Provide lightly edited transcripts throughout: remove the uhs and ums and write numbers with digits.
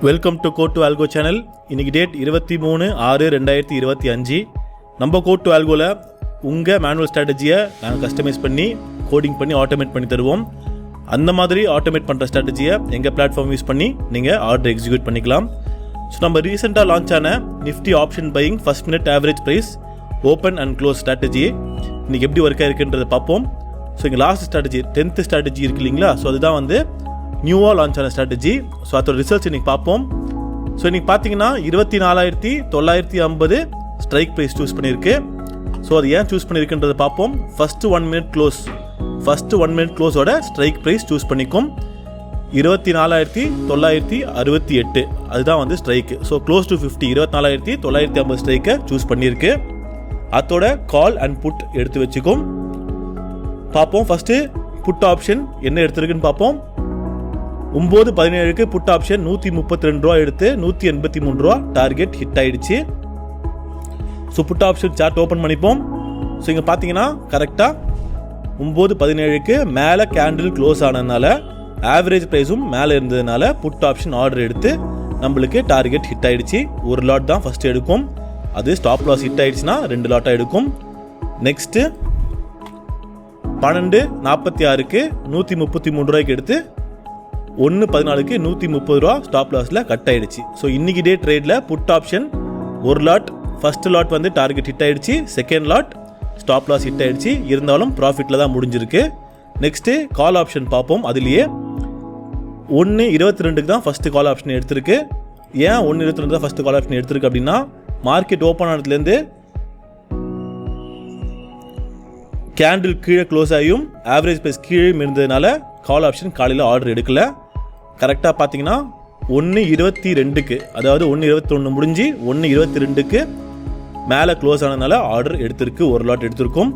Welcome to code to algo channel. இன்றைக்கி date 23/6/2025. நம்ம code to ஆல்கோவில் உங்கள் மேனுவல் ஸ்ட்ராட்டஜியை நாங்கள் கஸ்டமைஸ் பண்ணி கோடிங் பண்ணி ஆட்டோமேட் பண்ணி தருவோம். அந்த மாதிரி ஆட்டோமேட் பண்ணுற ஸ்ட்ராட்டஜியை எங்கள் பிளாட்ஃபார்ம் யூஸ் பண்ணி நீங்கள் ஆர்டர் எக்ஸிக்யூட் பண்ணிக்கலாம். ஸோ நம்ம ரீசெண்டாக லான்ச் ஆன Nifty option buying first minute average price open and close strategy இன்றைக்கி எப்படி ஒர்க் ஆகிருக்குன்றதை பார்ப்போம். ஸோ இங்கே லாஸ்ட் ஸ்ட்ராட்டஜி 10th ஸ்ட்ராட்டஜி இருக்குது இல்லைங்களா? ஸோ அதுதான் வந்து நியூவாக லான்ச் ஆன ஸ்ட்ராட்டஜி. ஸோ அதோட ரிசல்ட்ஸ் இன்றைக்கி பார்ப்போம். ஸோ இன்றைக்கி பார்த்தீங்கன்னா 24,950 ஸ்ட்ரைக் ப்ரைஸ் சூஸ் பண்ணியிருக்கு. ஸோ அது ஏன் சூஸ் பண்ணியிருக்குன்றதை பார்ப்போம். ஃபஸ்ட்டு 1 minute க்ளோஸோட ஸ்ட்ரைக் ப்ரைஸ் சூஸ் பண்ணிக்கும் 24,968. அதுதான் வந்து ஸ்ட்ரைக்கு. ஸோ க்ளோஸ் டு 50 24,950 ஸ்ட்ரைக்கை சூஸ் பண்ணியிருக்கு. அதோட கால் அண்ட் புட் எடுத்து வச்சுக்கும். பார்ப்போம். ஃபஸ்ட்டு புட் ஆப்ஷன் என்ன எடுத்துருக்குன்னு பார்ப்போம். 9/17க்கு புட் ஆப்ஷன் 132 ரூபா எடுத்து 183 ரூபா டார்கெட் ஹிட் ஆயிடுச்சு. So put option chart open பண்ணிப்போம். ஸோ இங்கே பார்த்தீங்கன்னா கரெக்டாக 9/17க்கு மேலே கேண்டில் க்ளோஸ் ஆனதுனால ஆவரேஜ் ப்ரைஸும் மேலே இருந்ததுனால புட் ஆப்ஷன் ஆர்டர் எடுத்து நம்மளுக்கு டார்கெட் ஹிட் ஆயிடுச்சு. ஒரு லாட் தான் ஃபஸ்ட்டு எடுக்கும். அது ஸ்டாப் லாஸ் ஹிட் ஆயிடுச்சுன்னா 2 லாட்டாக எடுக்கும். நெக்ஸ்ட்டு 12/46க்கு 133 ரூபாய்க்கு எடுத்து 1/14க்கு 130 ரூபா ஸ்டாப் லாஸில் கட் ஆகிடுச்சு. ஸோ இன்றைக்கி டே ட்ரேடில் புட் ஆப்ஷன் ஒரு லாட், ஃபஸ்ட்டு லாட் வந்து டார்கெட் ஹிட் ஆகிடுச்சு, second lot stop loss hit ஆகிடுச்சு. இருந்தாலும் ப்ராஃபிட்டில் தான் முடிஞ்சிருக்கு. நெக்ஸ்ட்டு கால் ஆப்ஷன் பார்ப்போம். அதுலேயே 1/22க்கு தான் ஃபஸ்ட்டு கால் ஆப்ஷன் எடுத்திருக்கு. ஏன் 1/22 தான் ஃபஸ்ட்டு கால் ஆப்ஷன் எடுத்திருக்கு அப்படின்னா, மார்க்கெட் ஓப்பன் ஆனதுலேருந்து கேண்டில் கீழே க்ளோஸ் ஆகியும் ஆவரேஜ் ப்ரைஸ் கீழே இருந்ததுனால கால் ஆப்ஷன் காலையில் ஆர்டர் எடுக்கல. கரெக்டாக பார்த்தீங்கன்னா 1/22க்கு, அதாவது 1/21 முடிஞ்சு 1/22க்கு மேலே க்ளோஸ் ஆனதுனால ஆர்டர் எடுத்திருக்கு. ஒரு லாட் எடுத்திருக்கும்.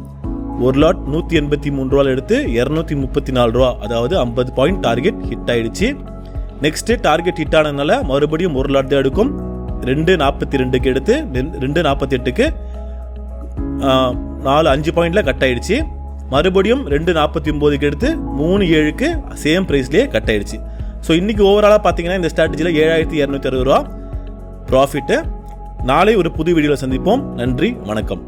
ஒரு லாட் 183 ரூபாவில் எடுத்து 234 ரூபா, அதாவது 50 பாயிண்ட் டார்கெட் ஹிட் ஆகிடுச்சு. நெக்ஸ்ட்டு டார்கெட் ஹிட் ஆனதுனால மறுபடியும் ஒரு லாட் தான் எடுக்கும். 2/42க்கு எடுத்து 2/48க்கு 5 பாயிண்டில் கட் ஆகிடுச்சு. மறுபடியும் 2/49க்கு எடுத்து 3/7க்கு சேம் ப்ரைஸ்லேயே கட் ஆகிடுச்சு. ஸோ இன்றைக்கி ஓவராலாக பார்த்தீங்கன்னா இந்த ஸ்ட்ராட்டஜியில் 7,260 ரூபா ப்ராஃபிட்டு. நாளை ஒரு புது வீடியோவில் சந்திப்போம். நன்றி, வணக்கம்.